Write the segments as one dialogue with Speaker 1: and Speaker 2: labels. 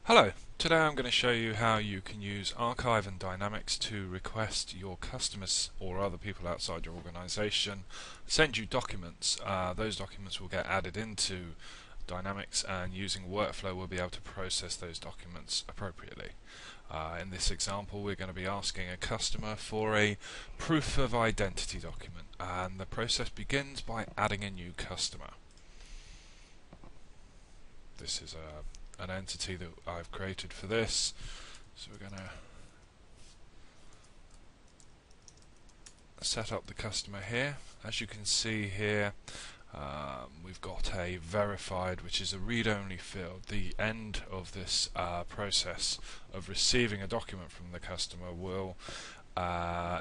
Speaker 1: Hello, today I'm going to show you how you can use Archive and Dynamics to request your customers or other people outside your organization send you documents. Those documents will get added into Dynamics, and using workflow we'll be able to process those documents appropriately. In this example we're going to be asking a customer for a proof of identity document, and the process begins by adding a new customer. This is an entity that I've created for this, so we're going to set up the customer here. As you can see here, we've got a verified, which is a read-only field. The end of this process of receiving a document from the customer will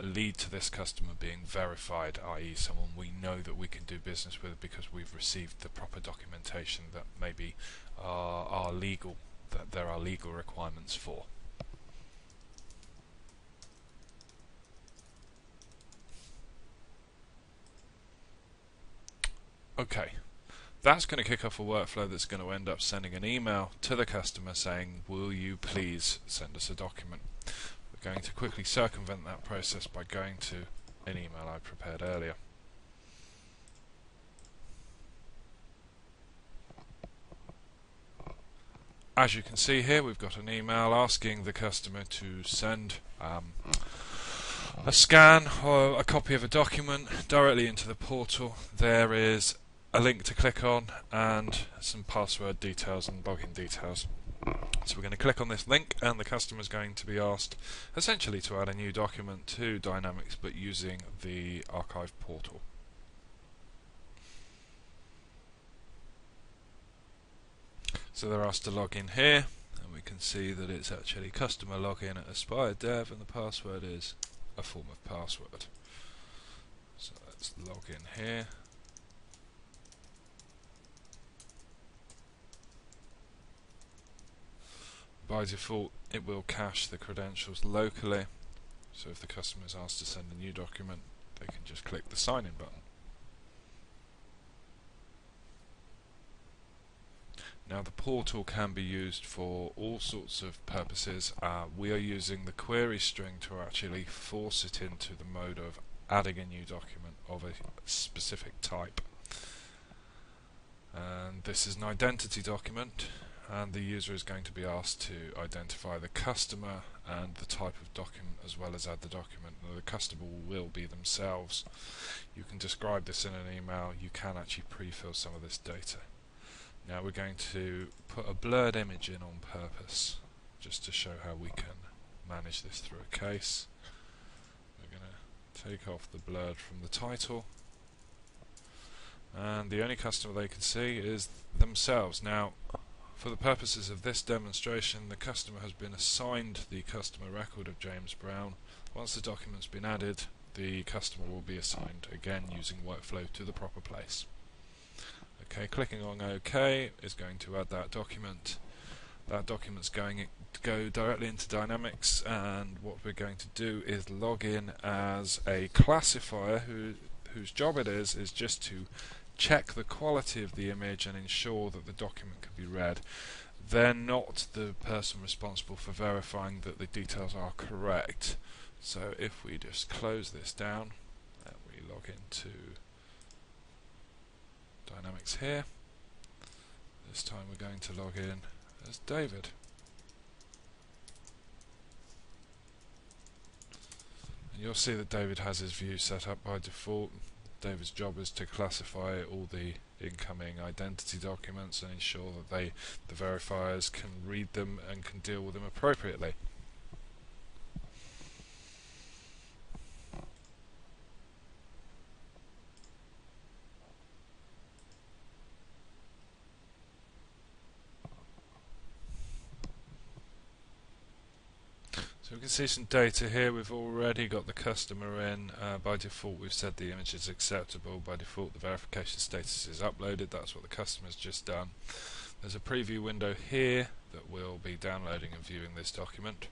Speaker 1: lead to this customer being verified, i.e. someone we know that we can do business with because we've received the proper documentation that maybe are legal, that there are legal requirements for. Okay, that's going to kick off a workflow that's going to end up sending an email to the customer saying, will you please send us a document? We're going to quickly circumvent that process by going to an email I prepared earlier. As you can see here, we've got an email asking the customer to send a scan or a copy of a document directly into the portal. There is a link to click on and some password details and login details. So we're going to click on this link, and the customer is going to be asked essentially to add a new document to Dynamics, but using the Archive portal. So they're asked to log in here, and we can see that it's actually customer login at Aspire Dev, and the password is a form of password. So let's log in here. By default it will cache the credentials locally, so if the customer is asked to send a new document they can just click the sign in button. Now the portal can be used for all sorts of purposes. We are using the query string to actually force it into the mode of adding a new document of a specific type. And this is an identity document, and the user is going to be asked to identify the customer and the type of document as well as add the document. Now, the customer will be themselves. You can describe this in an email. You can actually pre-fill some of this data. Now we're going to put a blurred image in on purpose just to show how we can manage this through a case. We're going to take off the blurred from the title, and the only customer they can see is themselves. Now for the purposes of this demonstration, the customer has been assigned the customer record of James Brown. Once the document's been added, the customer will be assigned again using workflow to the proper place. Okay, clicking on OK is going to add that document. That document's going to go directly into Dynamics, and what we're going to do is log in as a classifier whose job it is just to check the quality of the image and ensure that the document can be read. They're not the person responsible for verifying that the details are correct. So if we just close this down and we log into Dynamics here, this time we're going to log in as David. And you'll see that David has his view set up by default. David's job is to classify all the incoming identity documents and ensure that the verifiers can read them and can deal with them appropriately. So we can see some data here. We've already got the customer in. By default we've said the image is acceptable. By default the verification status is uploaded. That's what the customer's just done. There's a preview window here that will be downloading and viewing this document.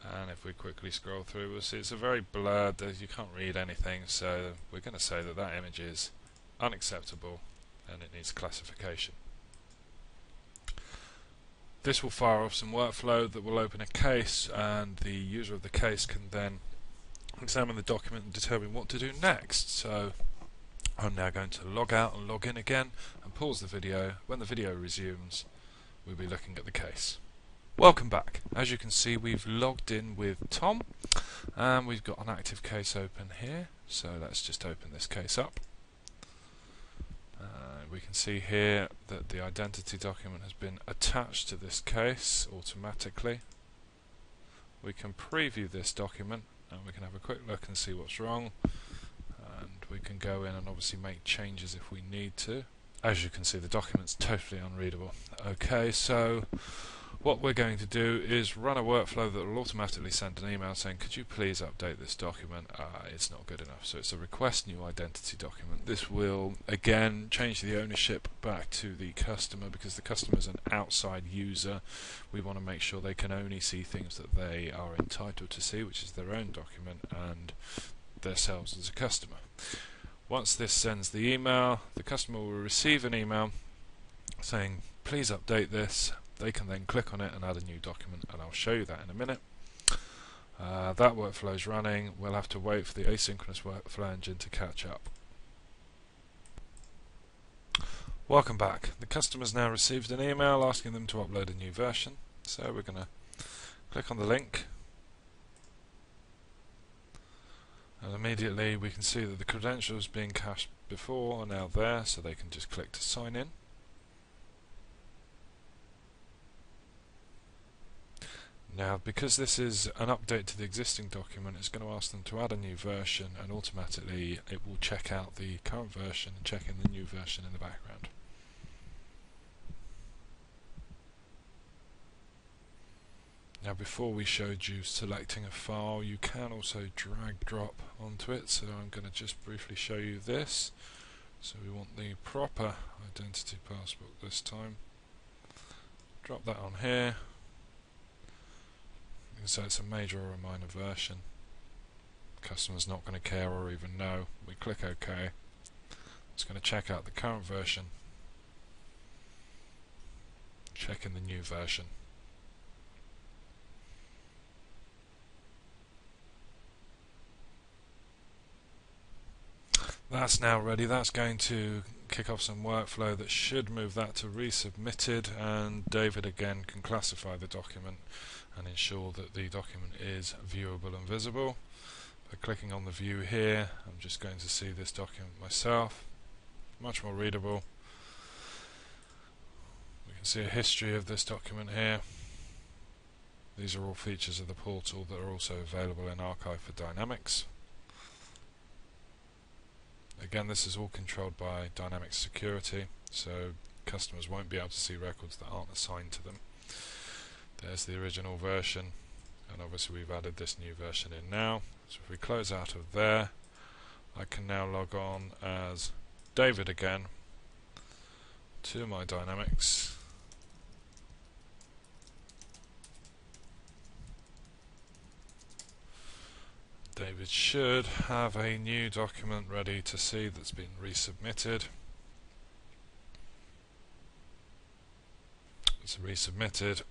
Speaker 1: And if we quickly scroll through, we'll see it's a very blurred, you can't read anything, so we're going to say that that image is unacceptable and it needs classification. This will fire off some workflow that will open a case, and the user of the case can then examine the document and determine what to do next. So I'm now going to log out and log in again and pause the video. When the video resumes, we'll be looking at the case. Welcome back. As you can see, we've logged in with Tom and we've got an active case open here. So let's just open this case up. We can see here that the identity document has been attached to this case automatically. We can preview this document and we can have a quick look and see what's wrong, and we can go in and obviously make changes if we need to. As you can see, the document's totally unreadable. Okay, so what we're going to do is run a workflow that will automatically send an email saying, could you please update this document? It's not good enough. So it's a request new identity document. This will again change the ownership back to the customer, because the customer is an outside user. We want to make sure they can only see things that they are entitled to see, which is their own document and themselves as a customer. Once this sends the email, the customer will receive an email saying, please update this. They can then click on it and add a new document, and I'll show you that in a minute. That workflow is running. We'll have to wait for the asynchronous workflow engine to catch up. Welcome back. The customer's now received an email asking them to upload a new version. So we're going to click on the link, and immediately we can see that the credentials being cached before are now there, so they can just click to sign in. Now, because this is an update to the existing document, it's going to ask them to add a new version, and automatically it will check out the current version and check in the new version in the background. Now, before we showed you selecting a file, you can also drag drop onto it, so I'm going to just briefly show you this. So we want the proper identity passbook this time. Drop that on here. So it's a major or a minor version. The customer's not going to care or even know. We click OK. It's going to check out the current version, check in the new version. That's now ready. That's going to kick off some workflow that should move that to resubmitted, and David again can classify the document and ensure that the document is viewable and visible. By clicking on the view here, I'm just going to see this document myself. Much more readable. We can see a history of this document here. These are all features of the portal that are also available in Archive for Dynamics. Again, this is all controlled by Dynamics Security, so customers won't be able to see records that aren't assigned to them. There's the original version, and obviously we've added this new version in now. So if we close out of there, I can now log on as David again to my Dynamics. David should have a new document ready to see that's been resubmitted. It's resubmitted.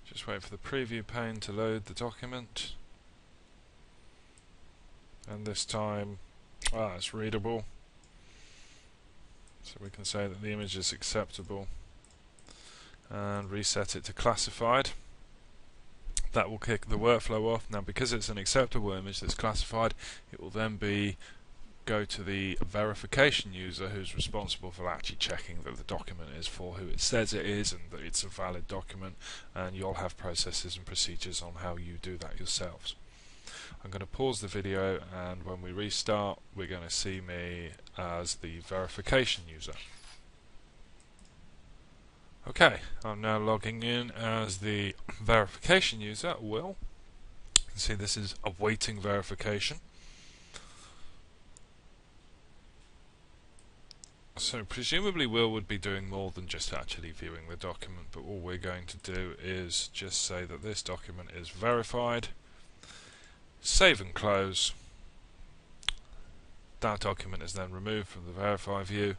Speaker 1: Just wait for the preview pane to load the document, and this time it's readable, so we can say that the image is acceptable and reset it to classified. That will kick the workflow off. Now, because it's an acceptable image that's classified, it will then go to the verification user, who's responsible for actually checking that the document is for who it says it is and that it's a valid document, and you'll have processes and procedures on how you do that yourselves. I'm going to pause the video, and when we restart, we're going to see me as the verification user. Okay, I'm now logging in as the verification user, Will. You can see this is awaiting verification. So presumably Will would be doing more than just actually viewing the document, but all we're going to do is just say that this document is verified, save and close, That document is then removed from the verify view.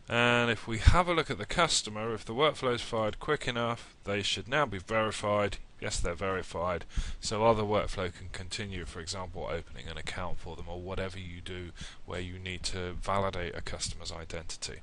Speaker 1: And if we have a look at the customer, if the workflow is fired quick enough, they should now be verified. Yes, they're verified, so other workflow can continue, for example opening an account for them or whatever you do where you need to validate a customer's identity.